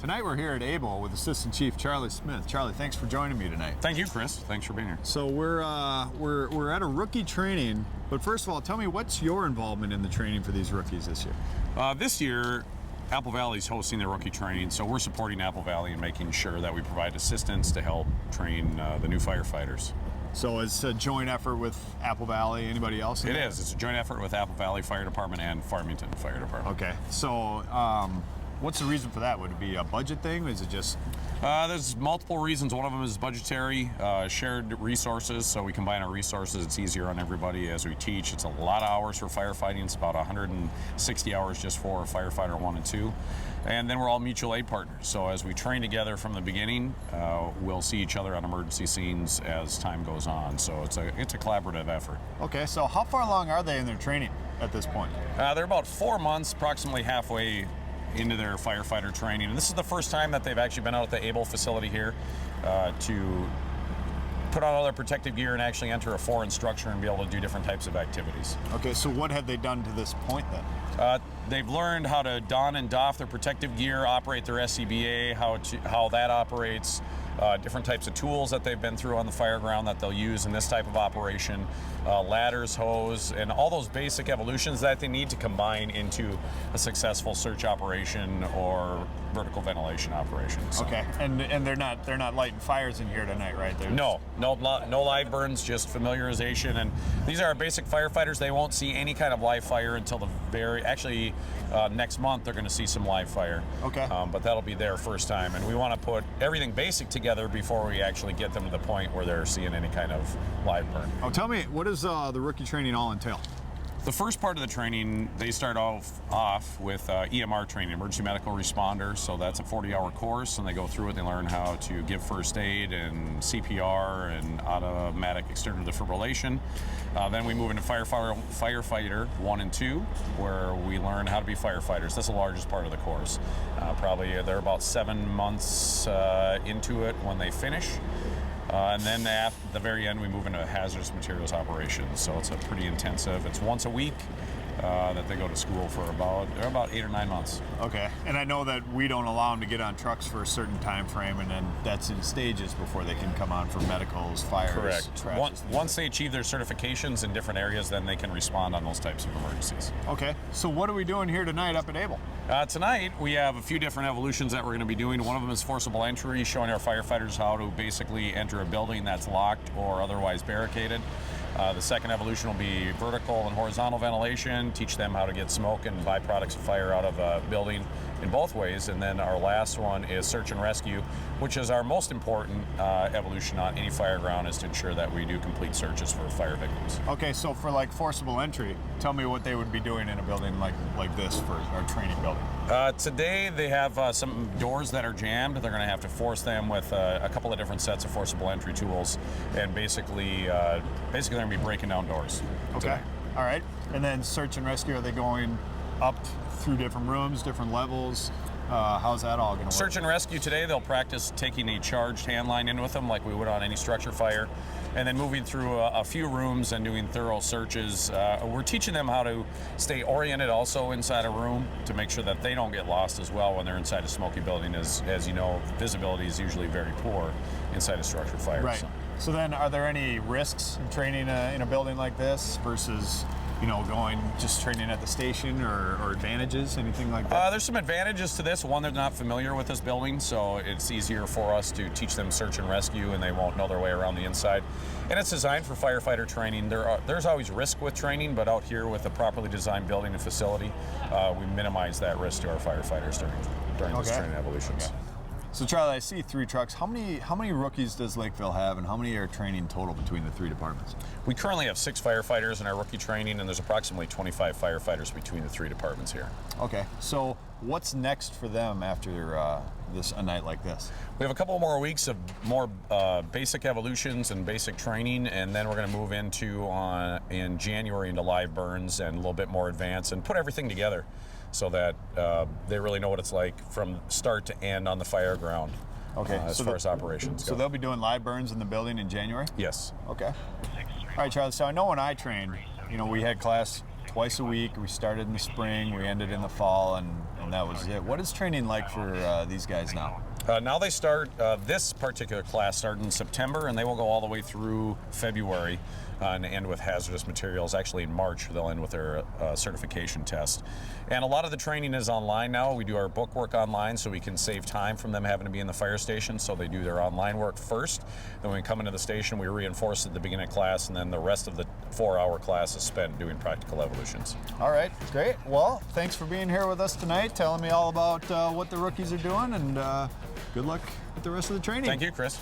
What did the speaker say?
Tonight we're here at Able with Assistant Chief Charlie Smith. Charlie, thanks for joining me tonight. Thank you, Chris. Thanks for being here. So we're at a rookie training, but first of all, tell me, what's your involvement in the training for these rookies this year? This year, Apple Valley is hosting the rookie training, so we're supporting Apple Valley and making sure that we provide assistance to help train the new firefighters. So it's a joint effort with Apple Valley. Anybody else? It is. It's a joint effort with Apple Valley Fire Department and Farmington Fire Department. Okay. So what's the reason for that? Would it be a budget thing? Is it just... There's multiple reasons. One of them is budgetary, shared resources. So we combine our resources. It's easier on everybody as we teach. It's a lot of hours for firefighting. It's about 160 hours just for firefighter 1 and 2. And then we're all mutual aid partners. So as we train together from the beginning, we'll see each other on emergency scenes as time goes on. So it's a collaborative effort. Okay, so how far along are they in their training at this point? They're about 4 months, approximately halfway into their firefighter training. And this is the first time that they've actually been out at the Able facility here to put on all their protective gear and actually enter a foreign structure and be able to do different types of activities. Okay, so what have they done to this point then? They've learned how to don and doff their protective gear, operate their SCBA, how that operates, different types of tools that they've been through on the fire ground that they'll use in this type of operation, ladders, hose, and all those basic evolutions that they need to combine into a successful search operation or vertical ventilation operation. So. Okay, and they're not lighting fires in here tonight, right? No live burns, just familiarization. And these are our basic firefighters. They won't see any kind of live fire until next month they're going to see some live fire. Okay. But that'll be their first time, and we want to put everything basic together before we actually get them to the point where they're seeing any kind of live burn. Oh, tell me, what does the rookie training all entail? The first part of the training, they start off with EMR training, emergency medical responder. So that's a 40-hour course, and they go through it. They learn how to give first aid and CPR and automatic external defibrillation. Then we move into firefighter 1 and 2, where we learn how to be firefighters. That's the largest part of the course. Probably they're about 7 months into it when they finish. And then at the very end, we move into hazardous materials operations. So it's a pretty intensive. It's once a week that they go to school for about 8 or 9 months. Okay, and I know that we don't allow them to get on trucks for a certain time frame, and then that's in stages before they can come on for medicals, fires. Correct. Once they achieve their certifications in different areas, then they can respond on those types of emergencies. Okay, so what are we doing here tonight up at Able? Tonight we have a few different evolutions that we're going to be doing. One of them is forcible entry, showing our firefighters how to basically enter a building that's locked or otherwise barricaded. The second evolution will be vertical and horizontal ventilation, teach them how to get smoke and byproducts of fire out of a building in both ways. And then our last one is search and rescue, which is our most important evolution on any fire ground, is to ensure that we do complete searches for fire victims. Okay, so for like forcible entry, tell me what they would be doing in a building like this for our training building. Today they have some doors that are jammed. They're going to have to force them with a couple of different sets of forcible entry tools, and basically they're going to be breaking down doors. Okay, today. All right. And then search and rescue, are they going up through different rooms, different levels? How's that all going to work? Search and rescue today, they'll practice taking a charged hand line in with them like we would on any structure fire, and then moving through a few rooms and doing thorough searches. We're teaching them how to stay oriented also inside a room to make sure that they don't get lost as well when they're inside a smoky building. As you know, visibility is usually very poor inside a structure fire. Right. So then are there any risks in training in a building like this versus going just training at the station, or advantages, anything like that? There's some advantages to this. One, they're not familiar with this building, so it's easier for us to teach them search and rescue, and they won't know their way around the inside. And it's designed for firefighter training. There's always risk with training, but out here with a properly designed building and facility, we minimize that risk to our firefighters during these training evolutions. Okay. So Charlie, I see 3 trucks. How many rookies does Lakeville have, and how many are training total between the 3 departments? We currently have 6 firefighters in our rookie training, and there's approximately 25 firefighters between the 3 departments here. Okay, so what's next for them after a night like this? We have a couple more weeks of more basic evolutions and basic training, and then we're going to move in January into live burns and a little bit more advanced, and put everything together so that they really know what it's like from start to end on the fire ground. Okay, as far as operations go. So they'll be doing live burns in the building in January? Yes. Okay. All right, Charlie, so I know when I trained, we had class twice a week. We started in the spring, we ended in the fall, and and that was it. What is training like for these guys now? Now they start, this particular class started in September, and they will go all the way through February and end with hazardous materials. Actually in March, they'll end with their certification test. And a lot of the training is online now. We do our book work online so we can save time from them having to be in the fire station, so they do their online work first. Then when we come into the station, we reinforce at the beginning of class, and then the rest of the 4-hour class is spent doing practical evolutions. All right, great. Well, thanks for being here with us tonight, telling me all about what the rookies are doing, and good luck with the rest of the training. Thank you, Chris.